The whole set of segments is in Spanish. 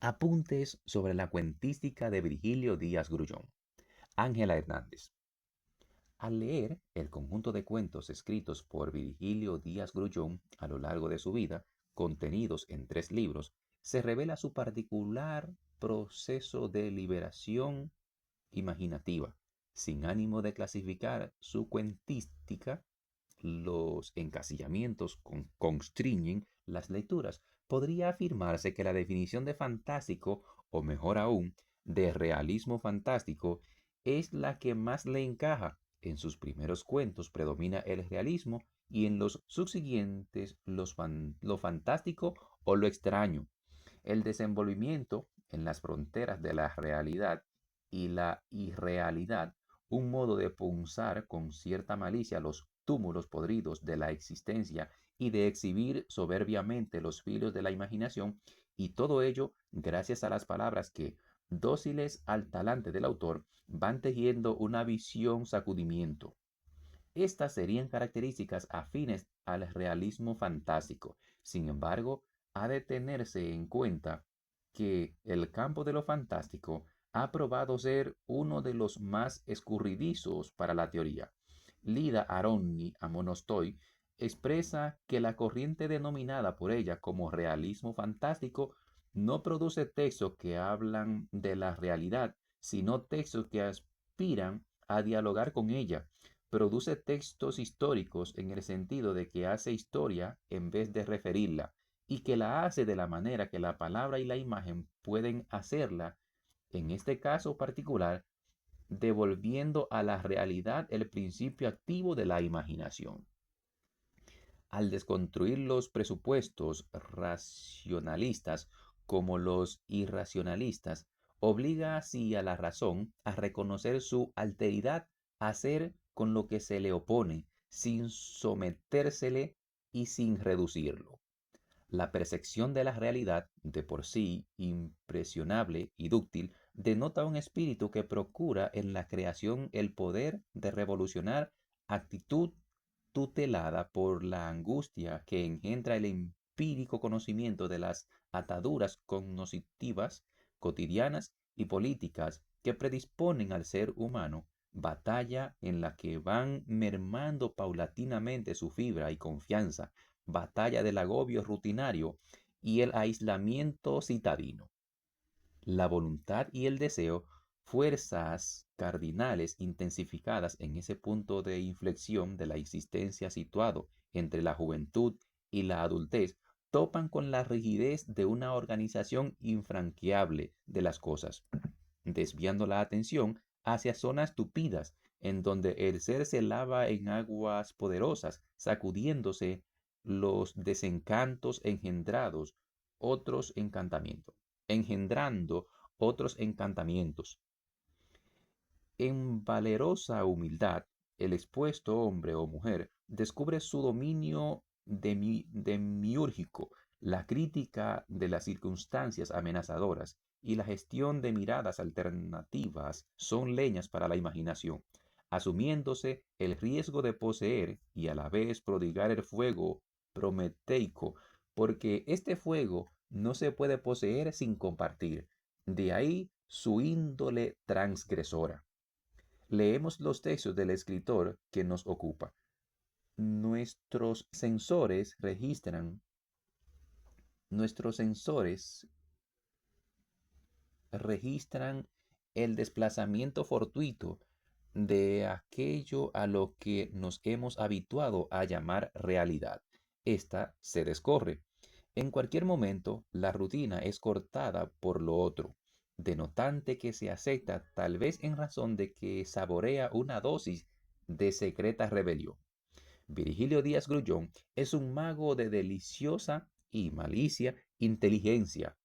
Apuntes sobre la cuentística de Virgilio Díaz Grullón. Ángela Hernández. Al leer el conjunto de cuentos escritos por Virgilio Díaz Grullón a lo largo de su vida, contenidos en 3 libros, se revela su particular proceso de liberación imaginativa. Sin ánimo de clasificar su cuentística, los encasillamientos constriñen las lecturas. Podría afirmarse que la definición de fantástico, o mejor aún, de realismo fantástico, es la que más le encaja. En sus primeros cuentos predomina el realismo y en los subsiguientes lo fantástico o lo extraño. El desenvolvimiento en las fronteras de la realidad y la irrealidad, un modo de punzar con cierta malicia los túmulos podridos de la existencia y de exhibir soberbiamente los filos de la imaginación, y todo ello gracias a las palabras que, dóciles al talante del autor, van tejiendo una visión sacudimiento. Estas serían características afines al realismo fantástico. Sin embargo, ha de tenerse en cuenta que el campo de lo fantástico ha probado ser uno de los más escurridizos para la teoría. Lida Aronni a Monostoy expresa que la corriente denominada por ella como realismo fantástico no produce textos que hablan de la realidad, sino textos que aspiran a dialogar con ella. Produce textos históricos en el sentido de que hace historia en vez de referirla, y que la hace de la manera que la palabra y la imagen pueden hacerla, en este caso particular, devolviendo a la realidad el principio activo de la imaginación. Al desconstruir los presupuestos racionalistas como los irracionalistas, obliga así a la razón a reconocer su alteridad, a hacer con lo que se le opone, sin sometérsele y sin reducirlo. La percepción de la realidad, de por sí impresionable y dúctil, denota un espíritu que procura en la creación el poder de revolucionar, actitud tutelada por la angustia que engendra el empírico conocimiento de las ataduras cognitivas, cotidianas y políticas que predisponen al ser humano, batalla en la que van mermando paulatinamente su fibra y confianza, batalla del agobio rutinario y el aislamiento citadino. La voluntad y el deseo, fuerzas cardinales intensificadas en ese punto de inflexión de la existencia situado entre la juventud y la adultez, topan con la rigidez de una organización infranqueable de las cosas, desviando la atención hacia zonas tupidas, en donde el ser se lava en aguas poderosas, sacudiéndose los desencantos engendrando otros encantamientos. En valerosa humildad, el expuesto hombre o mujer descubre su dominio demiúrgico, la crítica de las circunstancias amenazadoras y la gestión de miradas alternativas son leñas para la imaginación, asumiéndose el riesgo de poseer y a la vez prodigar el fuego prometeico, porque este fuego no se puede poseer sin compartir. De ahí su índole transgresora. Leemos los textos del escritor que nos ocupa. Nuestros sensores nuestros sensores registran el desplazamiento fortuito de aquello a lo que nos hemos habituado a llamar realidad. Esta se descorre. En cualquier momento, la rutina es cortada por lo otro, denotante que se acepta tal vez en razón de que saborea una dosis de secreta rebelión. Virgilio Díaz Grullón es un mago de deliciosa y malicia inteligencia.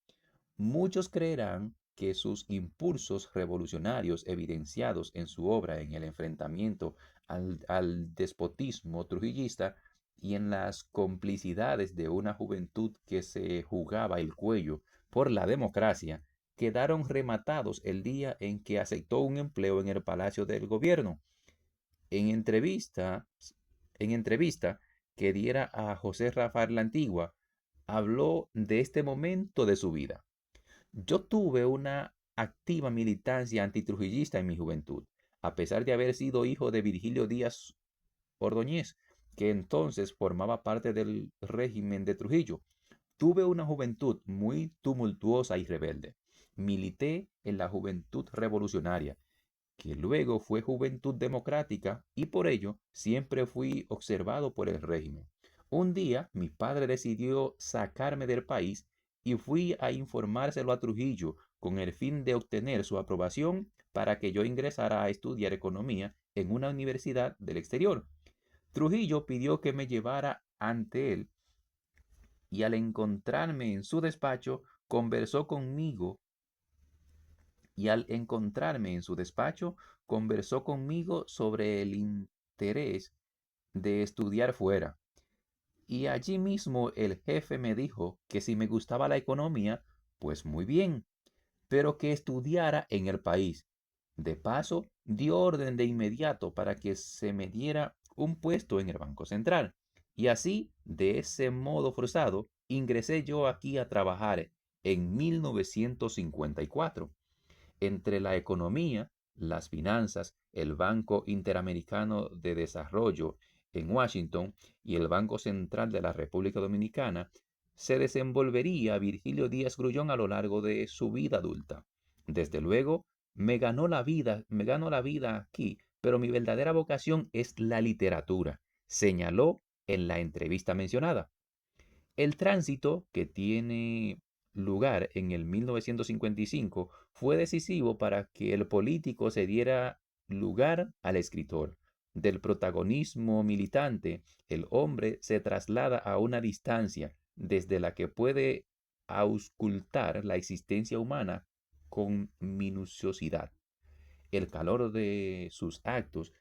Muchos creerán que sus impulsos revolucionarios evidenciados en su obra en el enfrentamiento al despotismo trujillista y en las complicidades de una juventud que se jugaba el cuello por la democracia, quedaron rematados el día en que aceptó un empleo en el Palacio del Gobierno. En entrevista, en entrevista que diera a José Rafael La Antigua, habló de este momento de su vida. Yo tuve una activa militancia antitrujillista en mi juventud, a pesar de haber sido hijo de Virgilio Díaz Ordóñez, que entonces formaba parte del régimen de Trujillo. Tuve una juventud muy tumultuosa y rebelde. Milité en la Juventud Revolucionaria, que luego fue Juventud Democrática, y por ello siempre fui observado por el régimen. Un día mi padre decidió sacarme del país y fui a informárselo a Trujillo con el fin de obtener su aprobación para que yo ingresara a estudiar economía en una universidad del exterior. Trujillo pidió que me llevara ante él y al encontrarme en su despacho conversó conmigo conversó conmigo sobre el interés de estudiar fuera. Y allí mismo el jefe me dijo que si me gustaba la economía, pues muy bien, pero que estudiara en el país. De paso, dio orden de inmediato para que se me diera un puesto en el Banco Central. Y así, de ese modo forzado, ingresé yo aquí a trabajar en 1954. Entre la economía, las finanzas, el Banco Interamericano de Desarrollo en Washington y el Banco Central de la República Dominicana, se desenvolvería Virgilio Díaz Grullón a lo largo de su vida adulta. Desde luego, me gano la vida aquí, pero mi verdadera vocación es la literatura, señaló en la entrevista mencionada. El tránsito que tiene lugar en el 1955 fue decisivo para que el político se diera lugar al escritor. Del protagonismo militante, el hombre se traslada a una distancia desde la que puede auscultar la existencia humana con minuciosidad. El calor de sus actos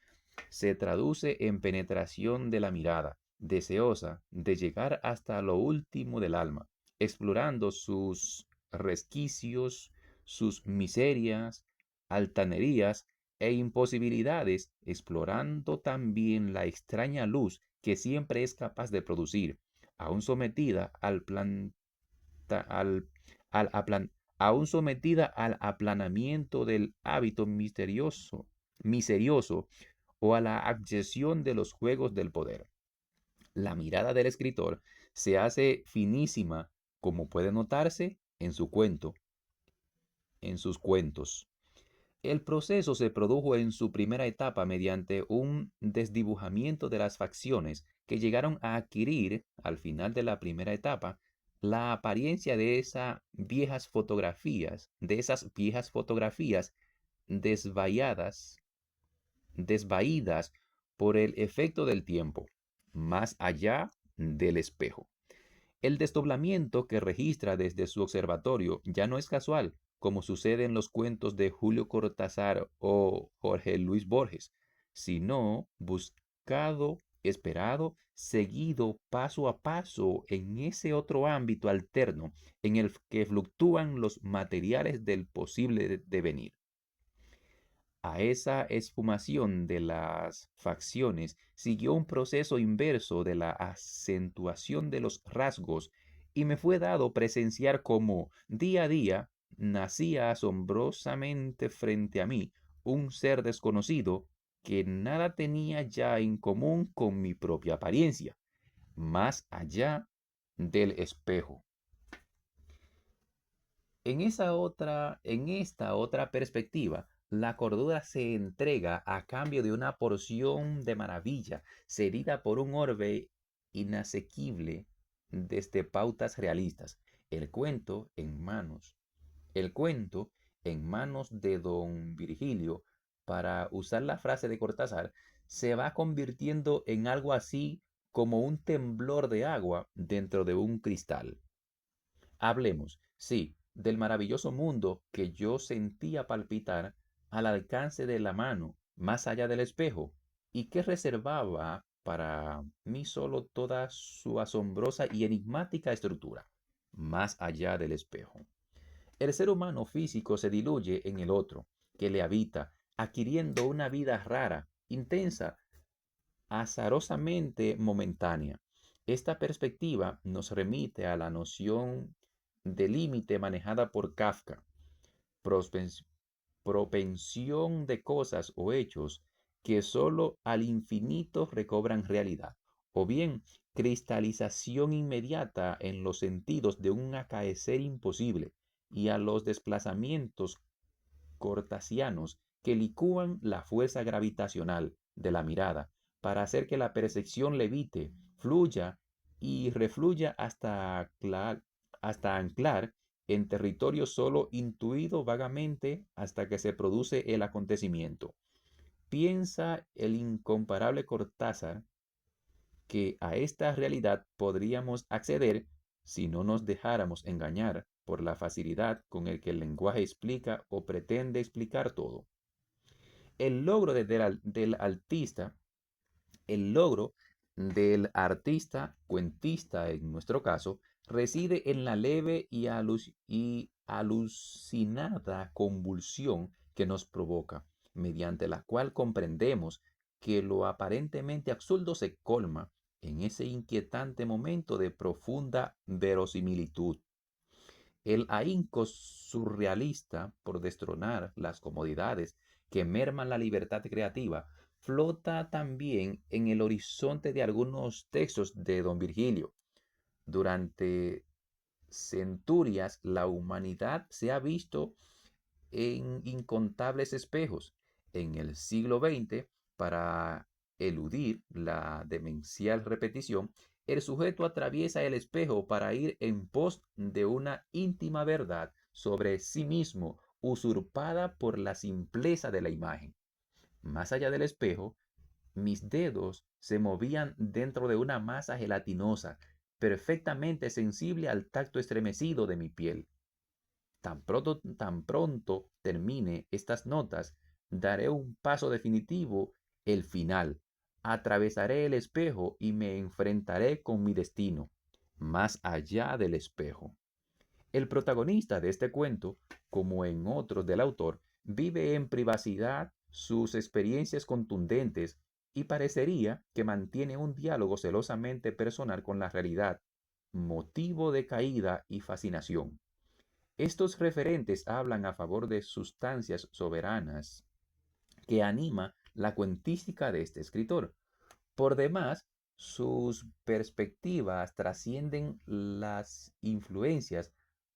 se traduce en penetración de la mirada, deseosa de llegar hasta lo último del alma, explorando sus resquicios, sus miserias, altanerías e imposibilidades, explorando también la extraña luz que siempre es capaz de producir, aún sometida al al, al aplan- aún sometida al aplanamiento del hábito misterioso o a la abyección de los juegos del poder. La mirada del escritor se hace finísima, como puede notarse en sus cuentos. El proceso se produjo en su primera etapa mediante un desdibujamiento de las facciones que llegaron a adquirir, al final de la primera etapa, la apariencia de esas viejas fotografías desvalladas, desvaídas por el efecto del tiempo, más allá del espejo. El desdoblamiento que registra desde su observatorio ya no es casual, como sucede en los cuentos de Julio Cortázar o Jorge Luis Borges, sino buscado, esperado, seguido paso a paso en ese otro ámbito alterno en el que fluctúan los materiales del posible devenir. A esa esfumación de las facciones siguió un proceso inverso de la acentuación de los rasgos y me fue dado presenciar cómo día a día nacía asombrosamente frente a mí un ser desconocido que nada tenía ya en común con mi propia apariencia, más allá del espejo. En esta otra perspectiva, la cordura se entrega a cambio de una porción de maravilla, cedida por un orbe inasequible desde pautas realistas. El cuento en manos, el cuento en manos de don Virgilio, para usar la frase de Cortázar, se va convirtiendo en algo así como un temblor de agua dentro de un cristal. Hablemos, sí, del maravilloso mundo que yo sentía palpitar al alcance de la mano, más allá del espejo, y que reservaba para mí solo toda su asombrosa y enigmática estructura, más allá del espejo. El ser humano físico se diluye en el otro, que le habita, adquiriendo una vida rara, intensa, azarosamente momentánea. Esta perspectiva nos remite a la noción de límite manejada por Kafka, propensión de cosas o hechos que sólo al infinito recobran realidad, o bien cristalización inmediata en los sentidos de un acaecer imposible y a los desplazamientos cortasianos que licúan la fuerza gravitacional de la mirada para hacer que la percepción levite, fluya y refluya hasta anclar en territorio solo intuido vagamente hasta que se produce el acontecimiento. Piensa el incomparable Cortázar que a esta realidad podríamos acceder si no nos dejáramos engañar por la facilidad con el que el lenguaje explica o pretende explicar todo. El logro del artista, el logro del artista cuentista en nuestro caso, reside en la leve y alucinada convulsión que nos provoca, mediante la cual comprendemos que lo aparentemente absurdo se colma en ese inquietante momento de profunda verosimilitud. El ahínco surrealista por destronar las comodidades que merman la libertad creativa flota también en el horizonte de algunos textos de don Virgilio. Durante centurias la humanidad se ha visto en incontables espejos. En el siglo XX, para eludir la demencial repetición, el sujeto atraviesa el espejo para ir en pos de una íntima verdad sobre sí mismo, usurpada por la simpleza de la imagen. Más allá del espejo, mis dedos se movían dentro de una masa gelatinosa, perfectamente sensible al tacto estremecido de mi piel. Tan pronto termine estas notas, daré un paso definitivo, el final. Atravesaré el espejo y me enfrentaré con mi destino, más allá del espejo. El protagonista de este cuento, como en otros del autor, vive en privacidad sus experiencias contundentes y parecería que mantiene un diálogo celosamente personal con la realidad, motivo de caída y fascinación. Estos referentes hablan a favor de sustancias soberanas que anima la cuentística de este escritor. Por demás, sus perspectivas trascienden las influencias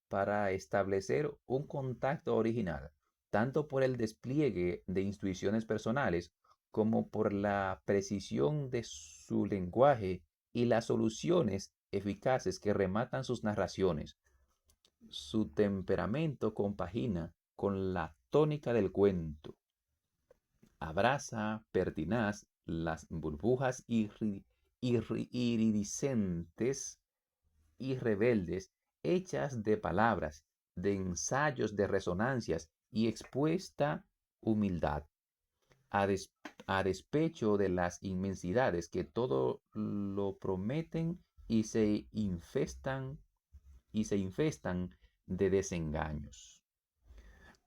para establecer un contacto original, tanto por el despliegue de intuiciones personales como por la precisión de su lenguaje y las soluciones eficaces que rematan sus narraciones. Su temperamento compagina con la tónica del cuento. Abraza, pertinaz, las burbujas iridiscentes y rebeldes hechas de palabras, de ensayos de resonancias y expuesta humildad, a, des- a despecho de las inmensidades que todo lo prometen y se infestan de desengaños.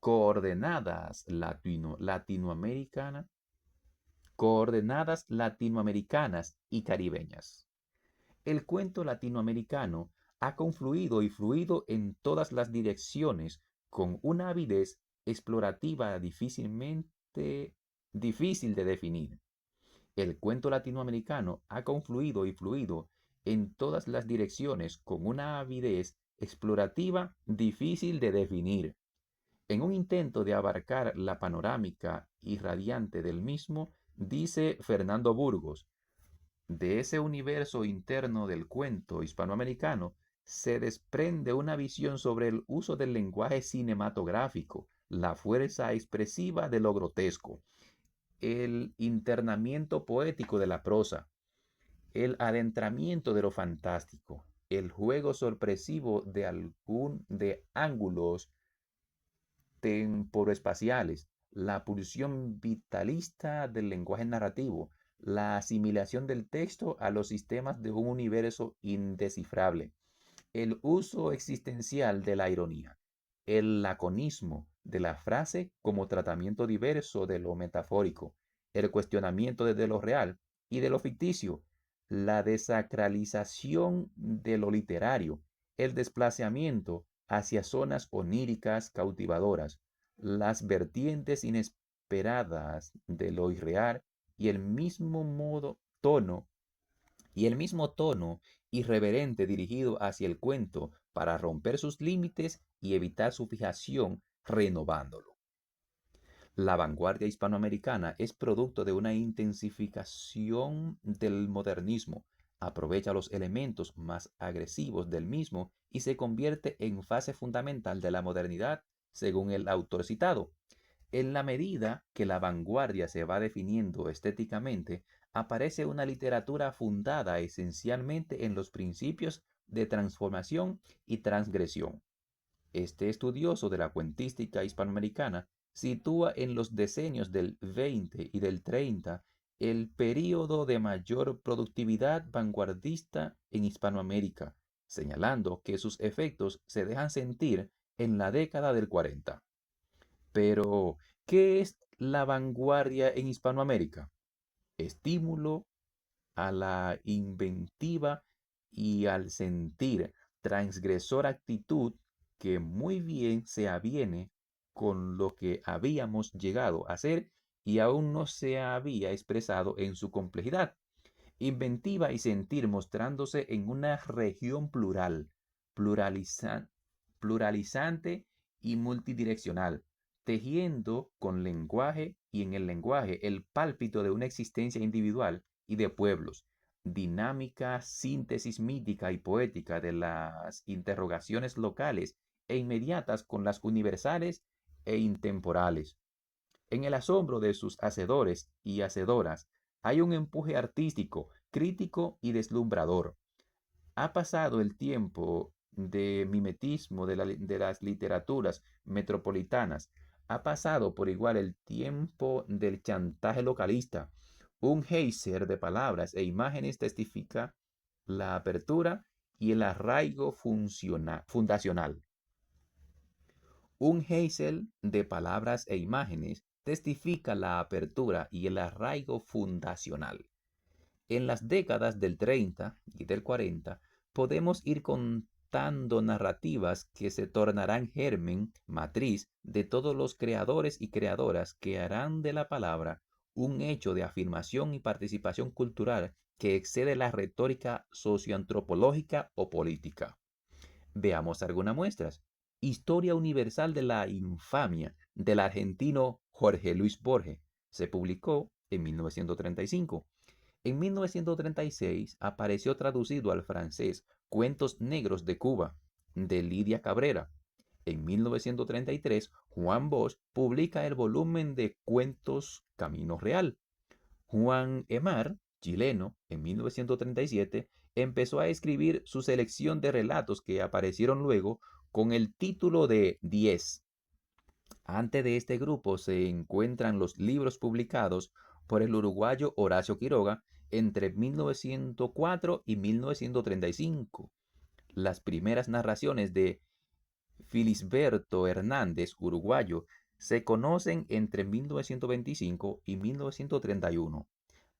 Coordenadas latinoamericanas y caribeñas. El cuento latinoamericano ha confluido y fluido en todas las direcciones con una avidez explorativa difícil de definir. El cuento latinoamericano ha confluido y fluido en todas las direcciones con una avidez explorativa difícil de definir. En un intento de abarcar la panorámica irradiante del mismo, dice Fernando Burgos, de ese universo interno del cuento hispanoamericano se desprende una visión sobre el uso del lenguaje cinematográfico, la fuerza expresiva de lo grotesco, el internamiento poético de la prosa, el adentramiento de lo fantástico, el juego sorpresivo de ángulos temporoespaciales, la pulsión vitalista del lenguaje narrativo, la asimilación del texto a los sistemas de un universo indescifrable, el uso existencial de la ironía, el laconismo de la frase como tratamiento diverso de lo metafórico, el cuestionamiento de lo real y de lo ficticio, la desacralización de lo literario, el desplazamiento hacia zonas oníricas cautivadoras, las vertientes inesperadas de lo irreal y el mismo tono irreverente dirigido hacia el cuento para romper sus límites y evitar su fijación, renovándolo. La vanguardia hispanoamericana es producto de una intensificación del modernismo, aprovecha los elementos más agresivos del mismo y se convierte en fase fundamental de la modernidad, según el autor citado. En la medida que la vanguardia se va definiendo estéticamente, aparece una literatura fundada esencialmente en los principios de transformación y transgresión. Este estudioso de la cuentística hispanoamericana sitúa en los decenios del 20 y del 30 el período de mayor productividad vanguardista en Hispanoamérica, señalando que sus efectos se dejan sentir en la década del 40. Pero, ¿qué es la vanguardia en Hispanoamérica? Estímulo a la inventiva y al sentir, transgresor actitud que muy bien se aviene con lo que habíamos llegado a ser y aún no se había expresado en su complejidad. Inventiva y sentir mostrándose en una región plural, pluraliza- pluralizante y multidireccional, tejiendo con lenguaje y en el lenguaje el pálpito de una existencia individual y de pueblos, dinámica síntesis mítica y poética de las interrogaciones locales e inmediatas con las universales e intemporales. En el asombro de sus hacedores y hacedoras hay un empuje artístico, crítico y deslumbrador. Ha pasado el tiempo de mimetismo de las literaturas metropolitanas. Ha pasado por igual el tiempo del chantaje localista. Un geyser de palabras e imágenes testifica la apertura y el arraigo fundacional. Un Hazel de palabras e imágenes testifica la apertura y el arraigo fundacional. En las décadas del 30 y del 40 podemos ir contando narrativas que se tornarán germen, matriz de todos los creadores y creadoras que harán de la palabra un hecho de afirmación y participación cultural que excede la retórica socioantropológica o política. Veamos algunas muestras. Historia universal de la infamia del argentino Jorge Luis Borges. Se publicó en 1935. En 1936 apareció traducido al francés Cuentos Negros de Cuba, de Lidia Cabrera. En 1933, Juan Bosch publica el volumen de cuentos Camino Real. Juan Emar, chileno, en 1937, empezó a escribir su selección de relatos que aparecieron luego con el título de 10. Antes de este grupo se encuentran los libros publicados por el uruguayo Horacio Quiroga entre 1904 y 1935. Las primeras narraciones de Felisberto Hernández, uruguayo, se conocen entre 1925 y 1931.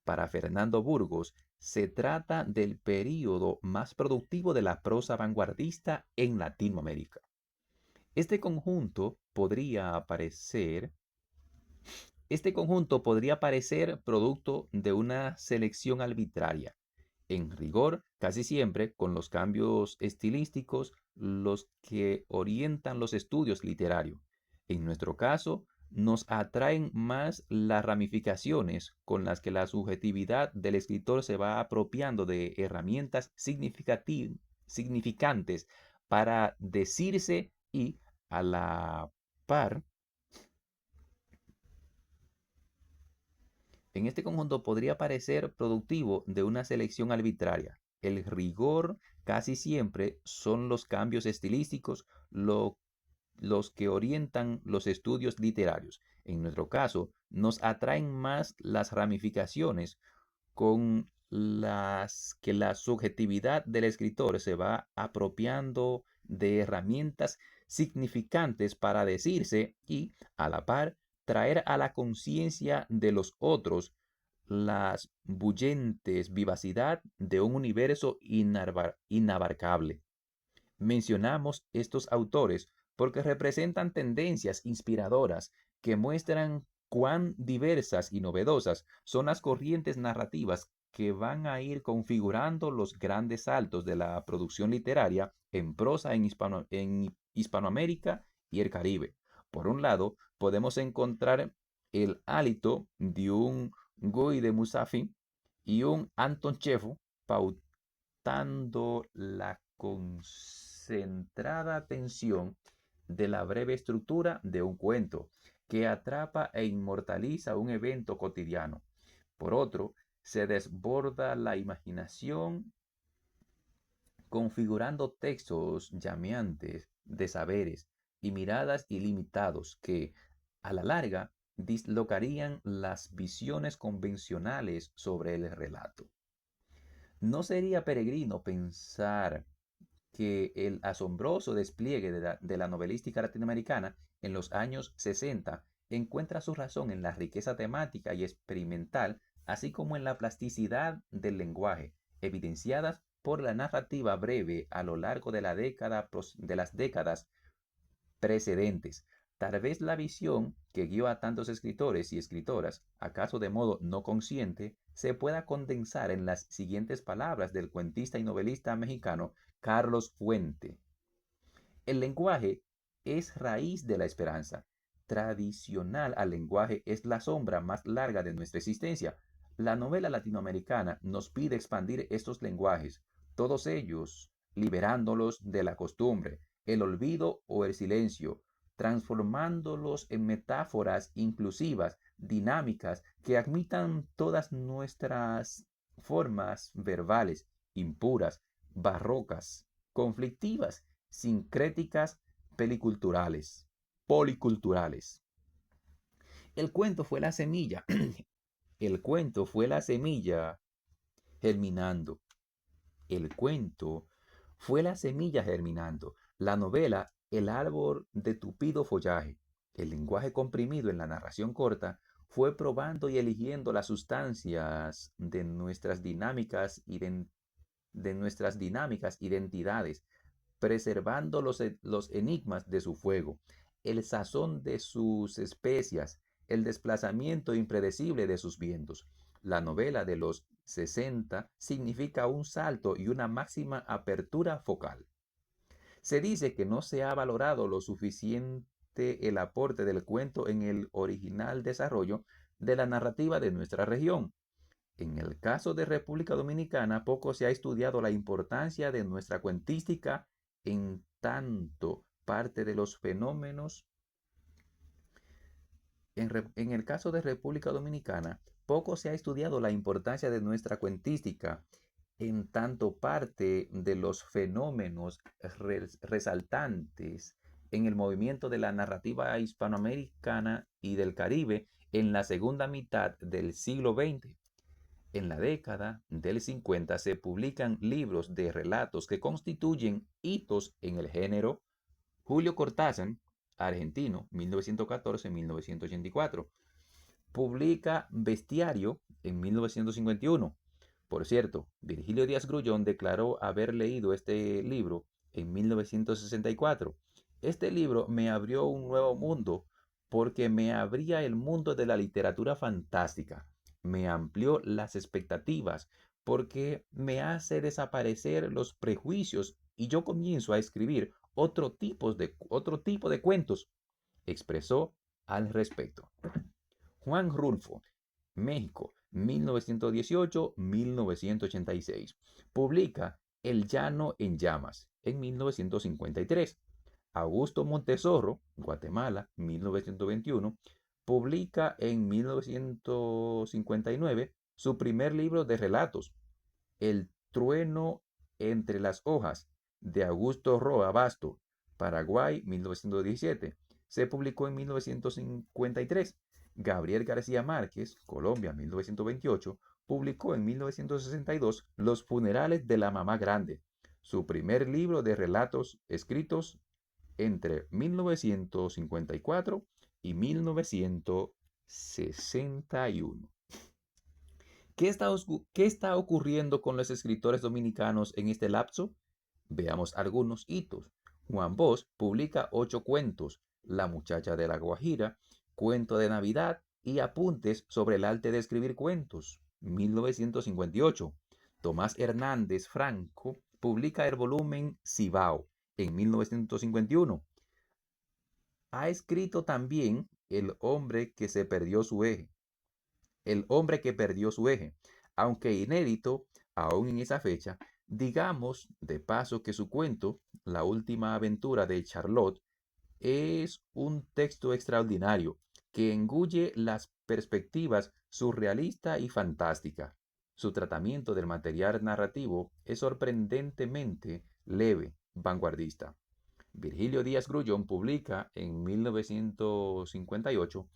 Para Fernando Burgos, se trata del período más productivo de la prosa vanguardista en Latinoamérica. Este conjunto podría aparecer Este conjunto podría parecer producto de una selección arbitraria, en rigor casi siempre con los cambios estilísticos los que orientan los estudios literarios. En nuestro caso, nos atraen más las ramificaciones con las que la subjetividad del escritor se va apropiando de herramientas significantes para decirse y a la par. En este conjunto podría parecer productivo de una selección arbitraria. El rigor casi siempre son los cambios estilísticos los que orientan los estudios literarios. En nuestro caso, nos atraen más las ramificaciones con las que la subjetividad del escritor se va apropiando de herramientas significantes para decirse y, a la par, traer a la conciencia de los otros las bullentes vivacidad de un universo inabarcable. Mencionamos estos autores porque representan tendencias inspiradoras que muestran cuán diversas y novedosas son las corrientes narrativas que van a ir configurando los grandes saltos de la producción literaria en prosa en Hispanoamérica y el Caribe. Por un lado, podemos encontrar el hálito de un Guy de Musafi y un Anton Chekhov pautando la concentrada atención de la breve estructura de un cuento que atrapa e inmortaliza un evento cotidiano. Por otro, se desborda la imaginación configurando textos llameantes de saberes y miradas ilimitados que, a la larga, dislocarían las visiones convencionales sobre el relato. No sería peregrino pensar que el asombroso despliegue de la novelística latinoamericana en los años 60 encuentra su razón en la riqueza temática y experimental, así como en la plasticidad del lenguaje, evidenciadas por la narrativa breve a lo largo de las décadas precedentes. Tal vez la visión que guió a tantos escritores y escritoras, acaso de modo no consciente, se pueda condensar en las siguientes palabras del cuentista y novelista mexicano Carlos Fuente. El lenguaje es raíz de la esperanza. Tradicional al lenguaje es la sombra más larga de nuestra existencia. La novela latinoamericana nos pide expandir estos lenguajes, todos ellos liberándolos de la costumbre, el olvido o el silencio, transformándolos en metáforas inclusivas, dinámicas, que admitan todas nuestras formas verbales, impuras, barrocas, conflictivas, sincréticas, peliculturales, policulturales. El cuento fue la semilla, el cuento fue la semilla germinando. El cuento fue la semilla germinando. La novela, el árbol de tupido follaje. El lenguaje comprimido en la narración corta fue probando y eligiendo las sustancias de nuestras dinámicas identidades, preservando los enigmas de su fuego, el sazón de sus especias, el desplazamiento impredecible de sus vientos. La novela de los 60 significa un salto y una máxima apertura focal. Se dice que no se ha valorado lo suficiente el aporte del cuento en el original desarrollo de la narrativa de nuestra región. En el caso de República Dominicana, poco se ha estudiado la importancia de nuestra cuentística en tanto parte de los fenómenos. En el caso de República Dominicana, poco se ha estudiado la importancia de nuestra cuentística en tanto parte de los fenómenos resaltantes en el movimiento de la narrativa hispanoamericana y del Caribe en la segunda mitad del siglo XX. En la década del 50 se publican libros de relatos que constituyen hitos en el género. Julio Cortázar, argentino, 1914-1984, publica Bestiario en 1951. Por cierto, Virgilio Díaz Grullón declaró haber leído este libro en 1964. Este libro me abrió un nuevo mundo porque me abría el mundo de la literatura fantástica, me amplió las expectativas porque me hace desaparecer los prejuicios y yo comienzo a escribir otro tipo de cuentos, expresó al respecto. Juan Rulfo, México, 1918-1986. Publica El Llano en Llamas en 1953. Augusto Montezorro, Guatemala, 1921. Publica en 1959 su primer libro de relatos, El trueno entre las hojas, de Augusto Roa Basto, Paraguay, 1917. Se publicó en 1953. Gabriel García Márquez, Colombia, 1928, publicó en 1962 Los funerales de la mamá grande, su primer libro de relatos escritos entre 1954 y 1961. ¿Qué está ocurriendo con los escritores dominicanos en este lapso? Veamos algunos hitos. Juan Bosch publica 8 cuentos, La muchacha de la Guajira, Cuento de Navidad y Apuntes sobre el arte de escribir cuentos, 1958. Tomás Hernández Franco publica el volumen Cibao en 1951. Ha escrito también El hombre que se perdió su eje, El hombre que perdió su eje, aunque inédito aún en esa fecha. Digamos de paso que su cuento, La última aventura de Charlotte, es un texto extraordinario que engulle las perspectivas surrealista y fantástica. Su tratamiento del material narrativo es sorprendentemente leve, vanguardista. Virgilio Díaz Grullón publica en 1958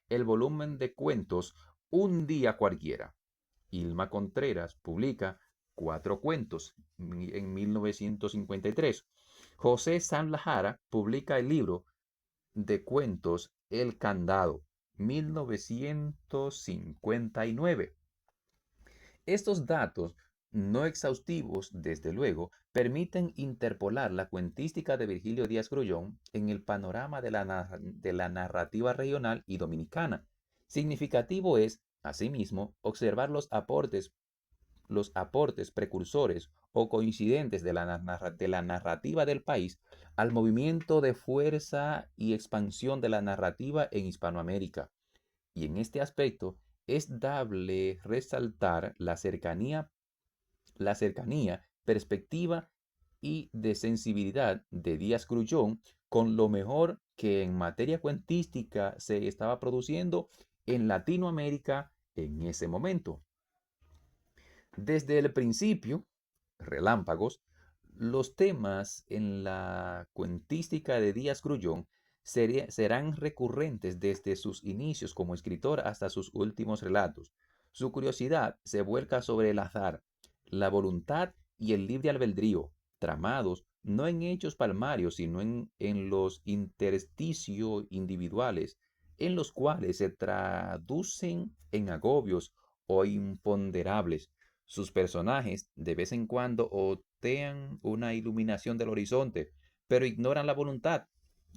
el volumen de cuentos Un día cualquiera. Ilma Contreras publica 4 cuentos en 1953. José Sanlajara publica el libro de cuentos El Candado, 1959. Estos datos, no exhaustivos desde luego, permiten interpolar la cuentística de Virgilio Díaz Grullón en el panorama de la narrativa regional y dominicana. Significativo es, asimismo, observar los aportes precursores o coincidentes de la narrativa del país al movimiento de fuerza y expansión de la narrativa en Hispanoamérica. Y en este aspecto es dable resaltar la cercanía, perspectiva y de sensibilidad de Díaz Grullón con lo mejor que en materia cuentística se estaba produciendo en Latinoamérica en ese momento. Desde el principio, relámpagos, los temas en la cuentística de Díaz Grullón serán recurrentes desde sus inicios como escritor hasta sus últimos relatos. Su curiosidad se vuelca sobre el azar, la voluntad y el libre albedrío, tramados no en hechos palmarios, sino en los intersticios individuales, en los cuales se traducen en agobios o imponderables. Sus personajes de vez en cuando otean una iluminación del horizonte, pero ignoran la voluntad,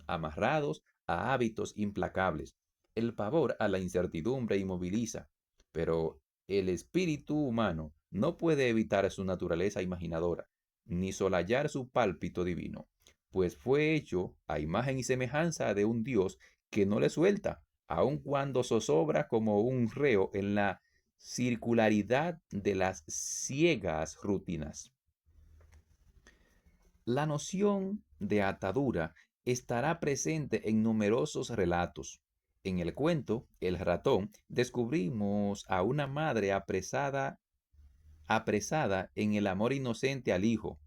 amarrados a hábitos implacables. El pavor a la incertidumbre inmoviliza, pero el espíritu humano no puede evitar su naturaleza imaginadora, ni solayar su pálpito divino, pues fue hecho a imagen y semejanza de un Dios que no le suelta, aun cuando zozobra como un reo en la circularidad de las ciegas rutinas. La noción de atadura estará presente en numerosos relatos. En el cuento El ratón descubrimos a una madre apresada en el amor inocente al hijo.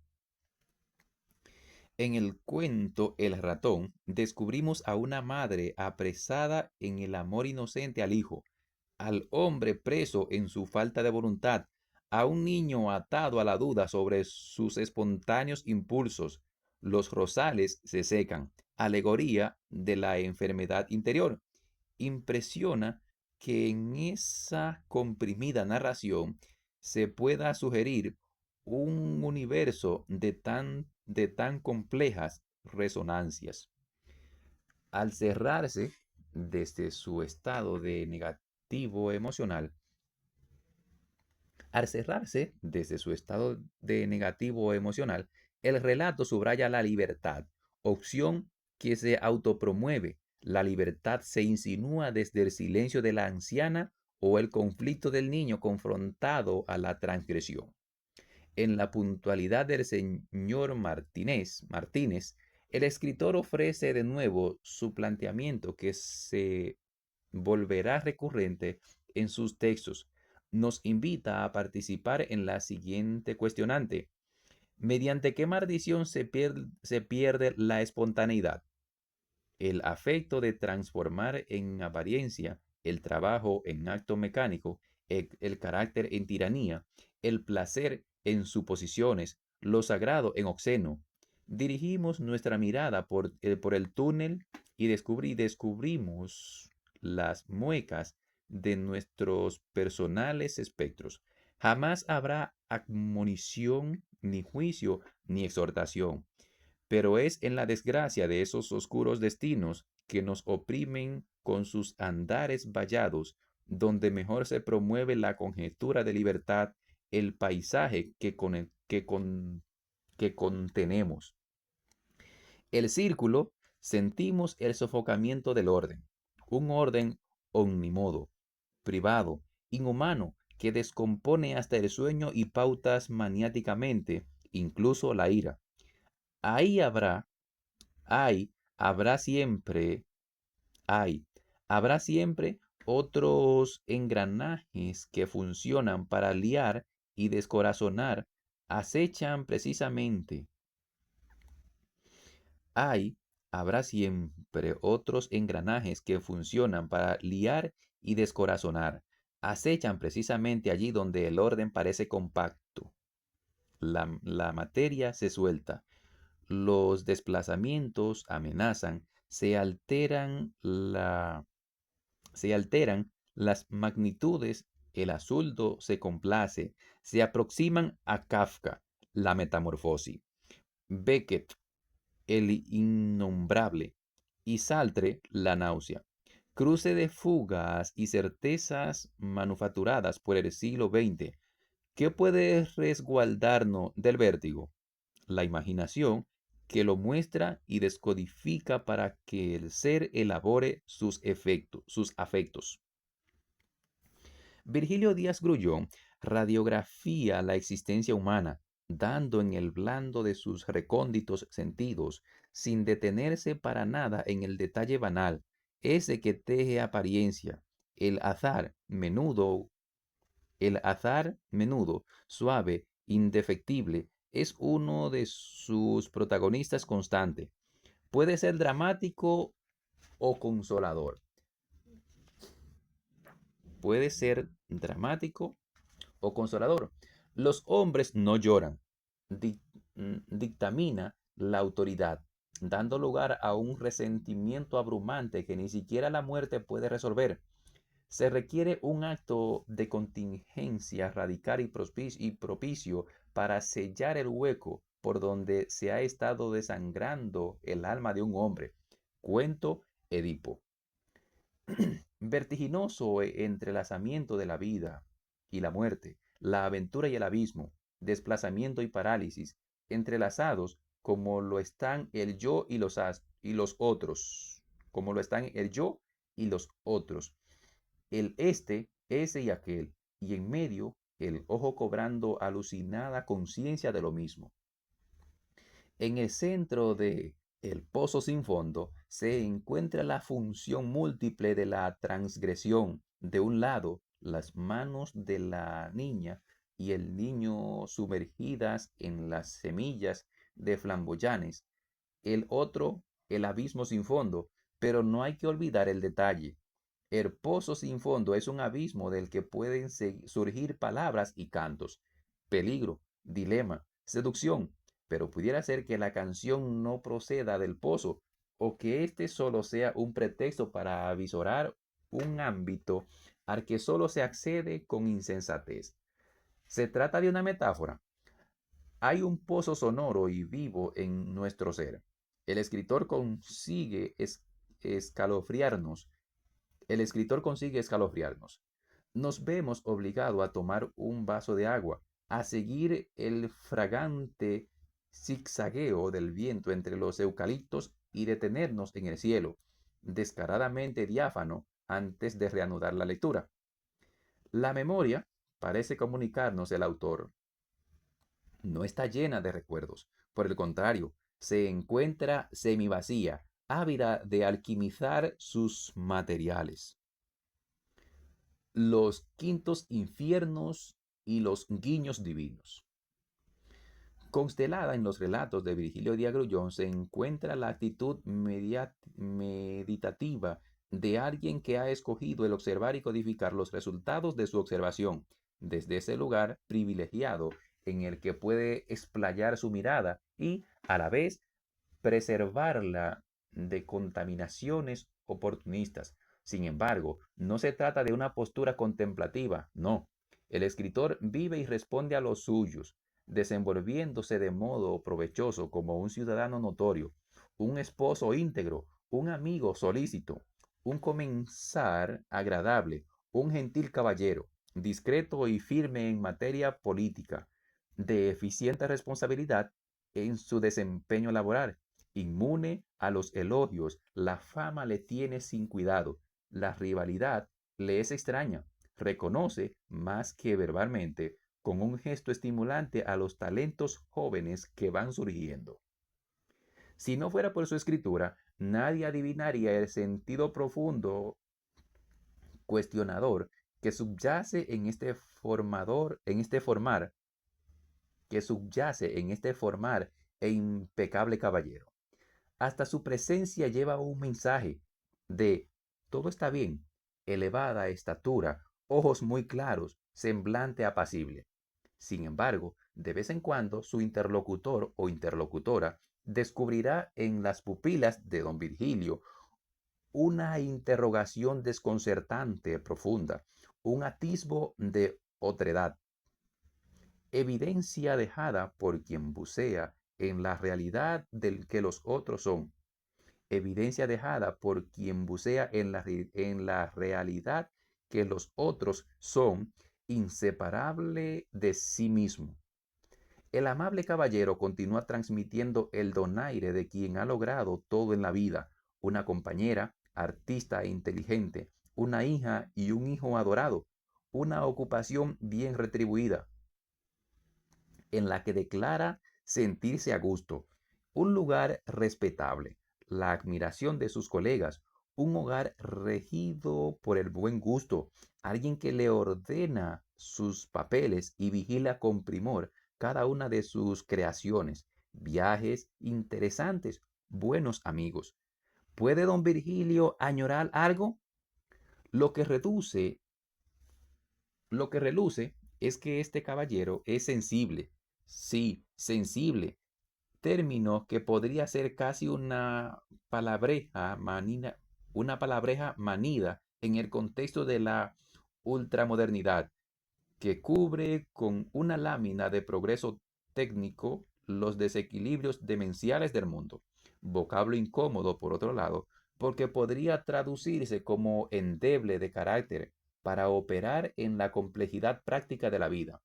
En el cuento El ratón descubrimos a una madre apresada en el amor inocente al hijo, al hombre preso en su falta de voluntad, a un niño atado a la duda sobre sus espontáneos impulsos. Los rosales se secan, alegoría de la enfermedad interior. Impresiona que en esa comprimida narración se pueda sugerir un universo de tan complejas resonancias. Al cerrarse desde su estado de negativo emocional, al cerrarse desde su estado de negativo emocional, el relato subraya la libertad, opción que se autopromueve. La libertad se insinúa desde el silencio de la anciana o el conflicto del niño confrontado a la transgresión. En la puntualidad del señor Martínez, el escritor ofrece de nuevo su planteamiento que se volverá recurrente en sus textos. Nos invita a participar en la siguiente cuestionante. ¿Mediante qué maldición se pierde la espontaneidad? El afecto de transformar en apariencia el trabajo en acto mecánico, el carácter en tiranía, el placer en suposiciones, lo sagrado en obsceno. Dirigimos nuestra mirada por el túnel y descubrimos las muecas de nuestros personales espectros. Jamás habrá admonición, ni juicio, ni exhortación. Pero es en la desgracia de esos oscuros destinos que nos oprimen con sus andares vallados, donde mejor se promueve la conjetura de libertad, el paisaje que contenemos. El círculo, sentimos el sofocamiento del orden, un orden omnimodo, privado, inhumano, que descompone hasta el sueño y pautas maniáticamente, incluso la ira. Ahí habrá, hay, habrá siempre, hay, habrá siempre otros engranajes que funcionan para liar y descorazonar, acechan precisamente. Hay, habrá siempre otros engranajes que funcionan para liar y descorazonar, acechan precisamente allí donde el orden parece compacto. La materia se suelta, los desplazamientos amenazan, se alteran las magnitudes, el asunto se complace, se aproximan a Kafka, la metamorfosis. Beckett, el innombrable, y Sartre, la náusea. Cruce de fugas y certezas manufacturadas por el siglo XX. ¿Qué puede resguardarnos del vértigo? La imaginación que lo muestra y descodifica para que el ser elabore sus afectos. Virgilio Díaz Grullón radiografía la existencia humana, dando en el blando de sus recónditos sentidos, sin detenerse para nada en el detalle banal, ese que teje apariencia, el azar menudo, suave, indefectible, es uno de sus protagonistas constante. Puede ser dramático o consolador. Puede ser dramático o consolador. Los hombres no lloran, dictamina la autoridad, dando lugar a un resentimiento abrumante que ni siquiera la muerte puede resolver. Se requiere un acto de contingencia radical y propicio para sellar el hueco por donde se ha estado desangrando el alma de un hombre. Cuento Edipo. Vertiginoso entrelazamiento de la vida y la muerte, la aventura y el abismo, desplazamiento y parálisis, entrelazados como lo están el yo y los otros, como lo están el yo y los otros, el ese y aquel, y en medio el ojo cobrando alucinada conciencia de lo mismo. En el centro de el pozo sin fondo se encuentra la función múltiple de la transgresión. De un lado, las manos de la niña y el niño sumergidas en las semillas de flamboyanes. El otro, el abismo sin fondo. Pero no hay que olvidar el detalle. El pozo sin fondo es un abismo del que pueden surgir palabras y cantos. Peligro, dilema, seducción, pero pudiera ser que la canción no proceda del pozo o que este solo sea un pretexto para avisorar un ámbito al que solo se accede con insensatez. Se trata de una metáfora. Hay un pozo sonoro y vivo en nuestro ser. El escritor consigue escalofriarnos. El escritor consigue escalofriarnos. Nos vemos obligados a tomar un vaso de agua, a seguir el fragante zigzagueo del viento entre los eucaliptos y detenernos en el cielo, descaradamente diáfano, antes de reanudar la lectura. La memoria, parece comunicarnos el autor, no está llena de recuerdos. Por el contrario, se encuentra semivacía, ávida de alquimizar sus materiales. Los quintos infiernos y los guiños divinos. Constelada en los relatos de Virgilio Díaz Grullón se encuentra la actitud meditativa de alguien que ha escogido el observar y codificar los resultados de su observación, desde ese lugar privilegiado en el que puede explayar su mirada y, a la vez, preservarla de contaminaciones oportunistas. Sin embargo, no se trata de una postura contemplativa, no. El escritor vive y responde a los suyos, desenvolviéndose de modo provechoso como un ciudadano notorio, un esposo íntegro, un amigo solícito, un comensal agradable, un gentil caballero, discreto y firme en materia política, de eficiente responsabilidad en su desempeño laboral, inmune a los elogios, la fama le tiene sin cuidado, la rivalidad le es extraña, reconoce más que verbalmente con un gesto estimulante a los talentos jóvenes que van surgiendo. Si no fuera por su escritura, nadie adivinaría el sentido profundo, cuestionador, que subyace en este formar e impecable caballero. Hasta su presencia lleva un mensaje de todo está bien, elevada estatura, ojos muy claros, semblante apacible. Sin embargo, de vez en cuando su interlocutor o interlocutora descubrirá en las pupilas de don Virgilio una interrogación desconcertante profunda, un atisbo de otredad, evidencia dejada por quien bucea en la realidad del que los otros son, evidencia dejada por quien bucea en la realidad que los otros son, inseparable de sí mismo. El amable caballero continúa transmitiendo el donaire de quien ha logrado todo en la vida, una compañera, artista e inteligente, una hija y un hijo adorado, una ocupación bien retribuida, en la que declara sentirse a gusto, un lugar respetable, la admiración de sus colegas, un hogar regido por el buen gusto, alguien que le ordena sus papeles y vigila con primor cada una de sus creaciones, viajes interesantes, buenos amigos. ¿Puede don Virgilio añorar algo? Lo que reduce Lo que reluce es que este caballero es sensible, sí, sensible, término que podría ser casi una palabreja manida en el contexto de la ultramodernidad, que cubre con una lámina de progreso técnico los desequilibrios demenciales del mundo. Vocablo incómodo, por otro lado, porque podría traducirse como endeble de carácter para operar en la complejidad práctica de la vida.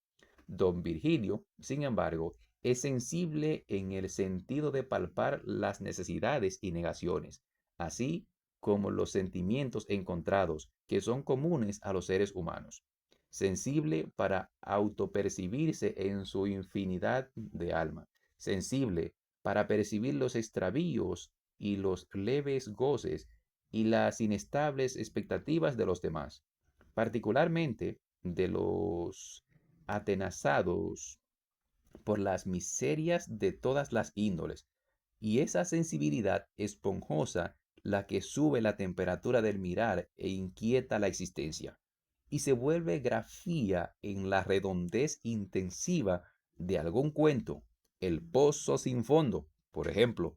Don Virgilio, sin embargo, es sensible en el sentido de palpar las necesidades y negaciones, así como los sentimientos encontrados que son comunes a los seres humanos, sensible para autopercibirse en su infinidad de alma, sensible para percibir los extravíos y los leves goces y las inestables expectativas de los demás, particularmente de los atenazados por las miserias de todas las índoles, y esa sensibilidad esponjosa la que sube la temperatura del mirar e inquieta la existencia, y se vuelve grafía en la redondez intensiva de algún cuento, el pozo sin fondo, por ejemplo.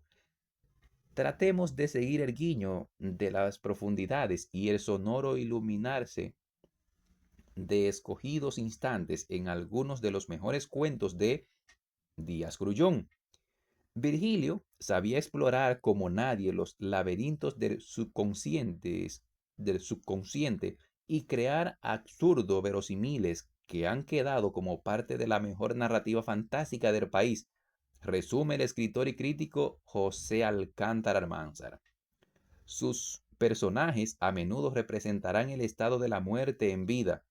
Tratemos de seguir el guiño de las profundidades y el sonoro iluminarse de escogidos instantes en algunos de los mejores cuentos de Díaz Grullón. Virgilio sabía explorar como nadie los laberintos del subconsciente y crear absurdo verosímiles que han quedado como parte de la mejor narrativa fantástica del país, resume el escritor y crítico José Alcántara Almanzar. Sus personajes a menudo representarán el estado de la muerte en vida,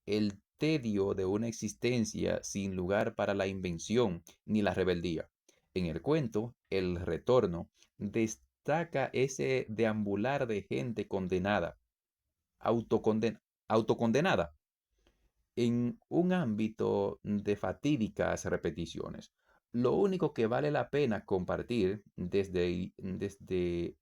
el tedio de una existencia sin lugar para la invención ni la rebeldía. En el cuento, El Retorno, destaca ese deambular de gente condenada, autocondenada, en un ámbito de fatídicas repeticiones. Lo único que vale la pena compartir desde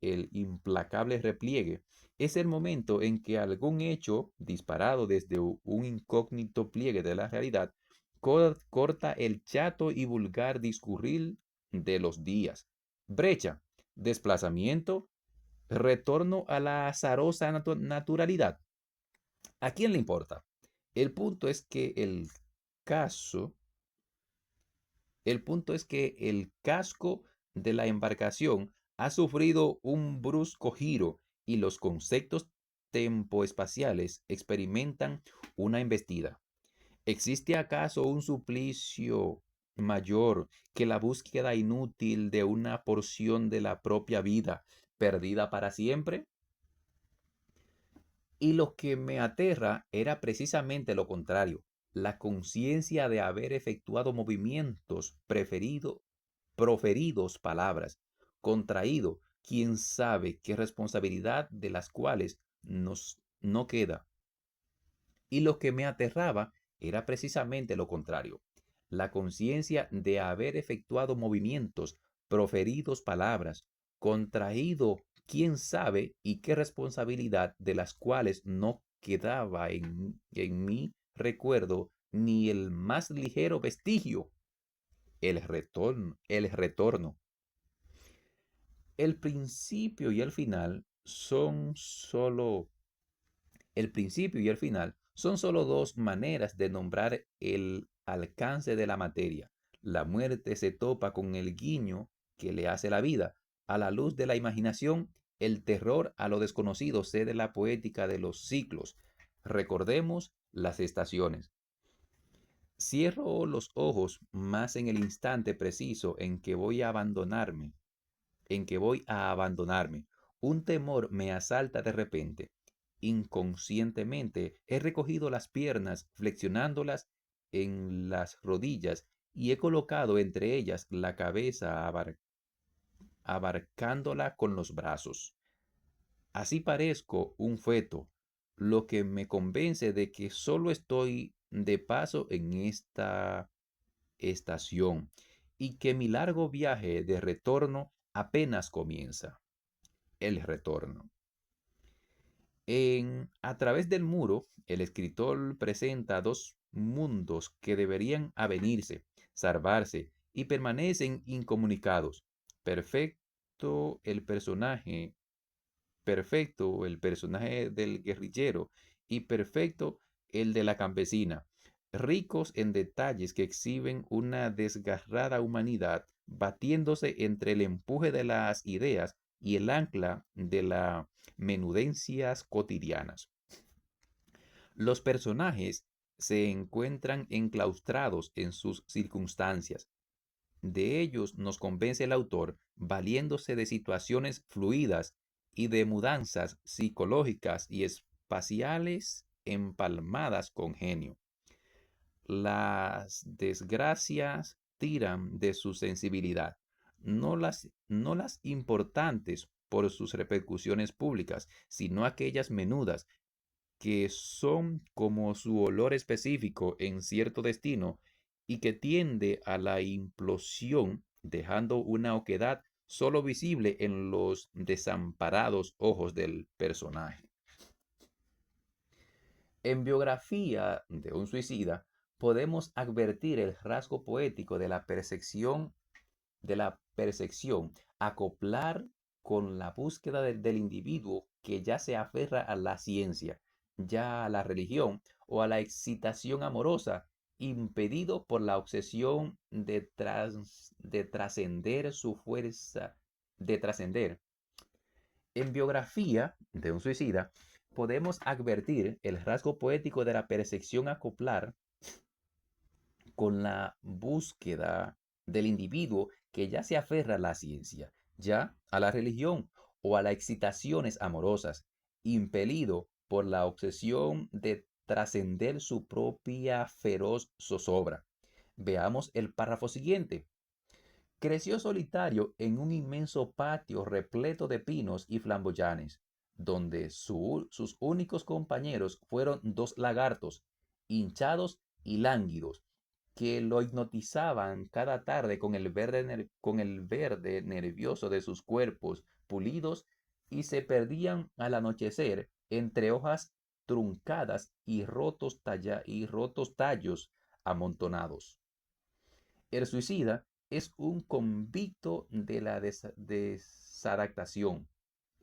el implacable repliegue es el momento en que algún hecho disparado desde un incógnito pliegue de la realidad corta el chato y vulgar discurrir de los días. Brecha, desplazamiento, retorno a la azarosa naturalidad. ¿A quién le importa? El punto es que caso, el punto es que el casco de la embarcación ha sufrido un brusco giro y los conceptos tempoespaciales experimentan una embestida. ¿Existe acaso un suplicio mayor que la búsqueda inútil de una porción de la propia vida perdida para siempre? Y lo que me aterra era precisamente lo contrario, la conciencia de haber efectuado movimientos proferidos palabras, contraído quién sabe qué responsabilidad de las cuales no queda. Y lo que me aterraba era precisamente lo contrario, la conciencia de haber efectuado movimientos, proferidos palabras, contraído quién sabe y qué responsabilidad de las cuales no quedaba en mi recuerdo ni el más ligero vestigio. El retorno. El principio y el final son solo El principio y el final son solo dos maneras de nombrar el alcance de la materia. La muerte se topa con el guiño que le hace la vida. A la luz de la imaginación, el terror a lo desconocido cede la poética de los ciclos. Recordemos las estaciones. Cierro los ojos más en el instante preciso en que voy a abandonarme. Un temor me asalta de repente. Inconscientemente he recogido las piernas, flexionándolas en las rodillas y he colocado entre ellas la cabeza abarcándola con los brazos. Así parezco un feto, lo que me convence de que solo estoy de paso en esta estación y que mi largo viaje de retorno apenas comienza. El retorno. A través del muro, el escritor presenta dos mundos que deberían avenirse, salvarse y permanecen incomunicados. Perfecto el personaje, perfecto el personaje del guerrillero y perfecto el de la campesina, ricos en detalles que exhiben una desgarrada humanidad batiéndose entre el empuje de las ideas y el ancla de las menudencias cotidianas. Los personajes se encuentran enclaustrados en sus circunstancias. De ellos nos convence el autor valiéndose de situaciones fluidas y de mudanzas psicológicas y espaciales empalmadas con genio. Las desgracias tiran de su sensibilidad, no las importantes por sus repercusiones públicas, sino aquellas menudas que son como su olor específico en cierto destino y que tiende a la implosión, dejando una oquedad solo visible en los desamparados ojos del personaje. En Biografía de un suicida podemos advertir el rasgo poético de la percepción, acoplar con la búsqueda del individuo que ya se aferra a la ciencia, ya a la religión o a la excitación amorosa, impedido por la obsesión de trascender su fuerza, de trascender. En Biografía de un suicida podemos advertir el rasgo poético de la percepción acoplar con la búsqueda del individuo que ya se aferra a la ciencia, ya a la religión o a las excitaciones amorosas, impelido por la obsesión de trascender su propia feroz zozobra. Veamos el párrafo siguiente. Creció solitario en un inmenso patio repleto de pinos y flamboyanes, donde sus únicos compañeros fueron dos lagartos, hinchados y lánguidos, que lo hipnotizaban cada tarde con el verde nervioso de sus cuerpos pulidos y se perdían al anochecer entre hojas truncadas y rotos tallos amontonados. El suicida es un convicto de la desadaptación.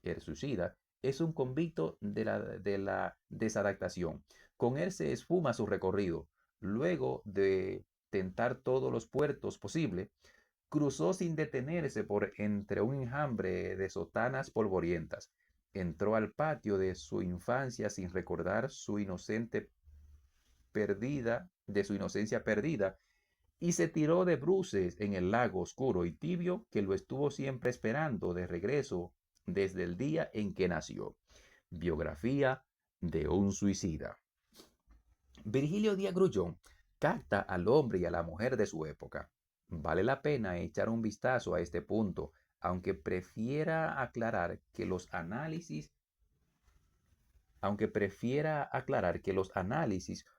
El suicida es un convicto de la desadaptación. Con él se esfuma su recorrido. Luego de tentar todos los puertos posibles, cruzó sin detenerse por entre un enjambre de sotanas polvorientas. Entró al patio de su infancia sin recordar su inocente perdida, de su inocencia perdida, y se tiró de bruces en el lago oscuro y tibio que lo estuvo siempre esperando de regreso desde el día en que nació. Biografía de un suicida. Virgilio Díaz Grullón capta al hombre y a la mujer de su época. Vale la pena echar un vistazo a este punto, aunque prefiera aclarar que los análisis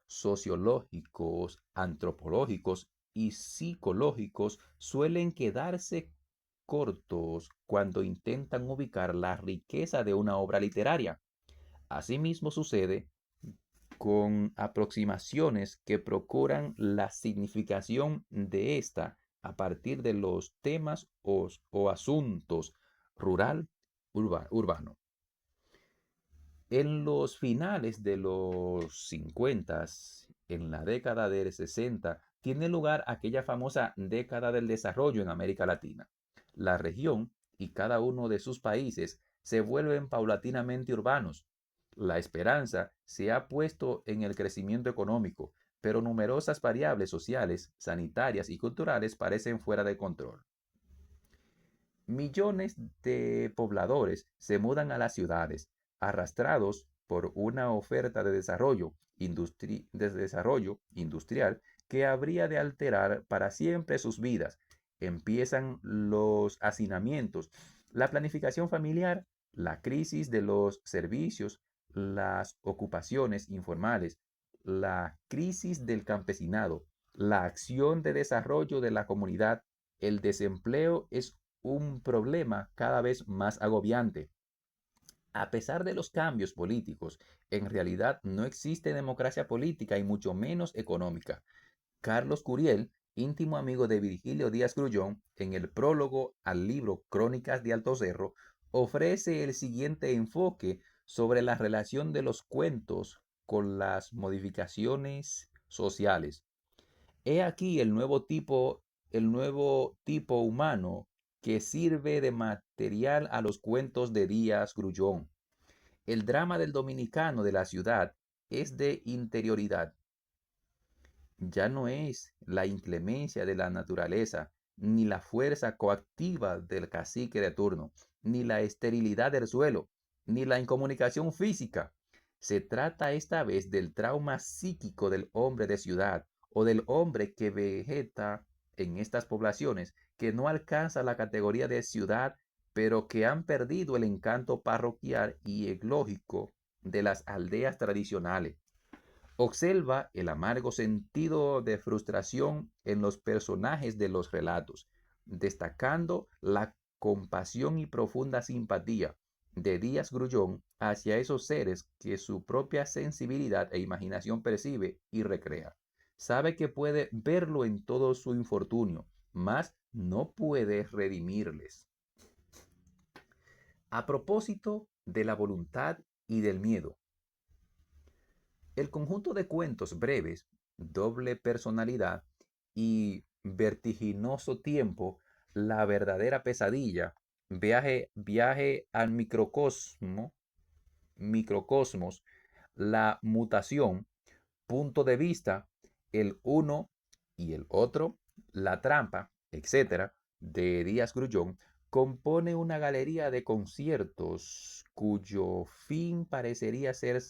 sociológicos, antropológicos y psicológicos suelen quedarse cortos cuando intentan ubicar la riqueza de una obra literaria. Asimismo sucede con aproximaciones que procuran la significación de esta a partir de los temas o asuntos rural, urbano. En los finales de los 50, en la década del 60, tiene lugar aquella famosa década del desarrollo en América Latina. La región y cada uno de sus países se vuelven paulatinamente urbanos. La esperanza se ha puesto en el crecimiento económico, pero numerosas variables sociales, sanitarias y culturales parecen fuera de control. Millones de pobladores se mudan a las ciudades, arrastrados por una oferta de desarrollo industrial que habría de alterar para siempre sus vidas. Empiezan los hacinamientos, la planificación familiar, la crisis de los servicios, las ocupaciones informales, la crisis del campesinado, la acción de desarrollo de la comunidad. El desempleo es un problema cada vez más agobiante. A pesar de los cambios políticos, en realidad no existe democracia política y mucho menos económica. Carlos Curiel, íntimo amigo de Virgilio Díaz Grullón, en el prólogo al libro Crónicas de Alto Cerro, ofrece el siguiente enfoque sobre la relación de los cuentos con las modificaciones sociales. He aquí el nuevo tipo humano que sirve de material a los cuentos de Díaz Grullón. El drama del dominicano de la ciudad es de interioridad. Ya no es la inclemencia de la naturaleza, ni la fuerza coactiva del cacique de turno, ni la esterilidad del suelo, ni la incomunicación física. Se trata esta vez del trauma psíquico del hombre de ciudad o del hombre que vegeta en estas poblaciones, que no alcanza la categoría de ciudad, pero que han perdido el encanto parroquial y ecológico de las aldeas tradicionales. Observa el amargo sentido de frustración en los personajes de los relatos, destacando la compasión y profunda simpatía de Díaz Grullón hacia esos seres que su propia sensibilidad e imaginación percibe y recrea. Sabe que puede verlo en todo su infortunio, mas no puede redimirles. A propósito de la voluntad y del miedo, el conjunto de cuentos breves, doble personalidad y vertiginoso tiempo, la verdadera pesadilla, viaje al microcosmos, la mutación, punto de vista, el uno y el otro, la trampa, etcétera, de Díaz Grullón, compone una galería de conciertos cuyo fin parecería ser